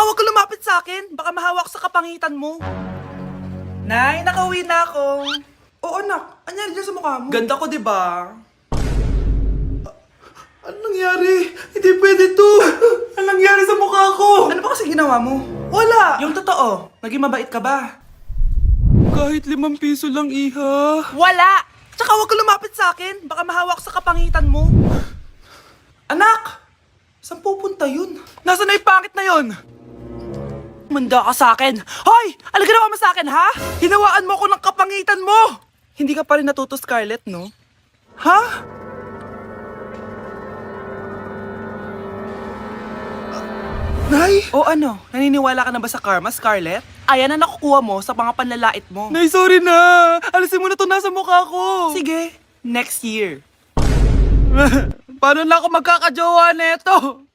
huwag ka lumapit sa akin. Baka mahawak sa kapangitan mo. Nay, nakauwi na ako. Oo, anak. Anyari dyan sa mukha mo? Ganda ko, di ba? Ano nangyari? Hindi pwede to. Ano nangyari sa mukha ko? Ano ba kasi ginawa mo? Wala. Yung totoo, naging mabait ka ba? Kahit 5 piso lang, iha. Wala! Tsaka huwag ka lumapit sa akin. Baka mahawak sa kapangitan mo. Anak! Saan pupunta yun? Nasaan na yung pangit na yun? Manda ka sa akin. Hoy! Ano ginawa mo sa akin, ha? Hinawaan mo ako ng kapangitan mo! Hindi ka pa rin natuto, Scarlett, no? Ha? Nay? O ano? Naniniwala ka na ba sa karma, Scarlett? Ayan na nakukuha mo sa mga panlalait mo. Nay, sorry na! Alisin mo na to nasa mukha ko! Sige, next year. Paano na ako magkakajowa neto?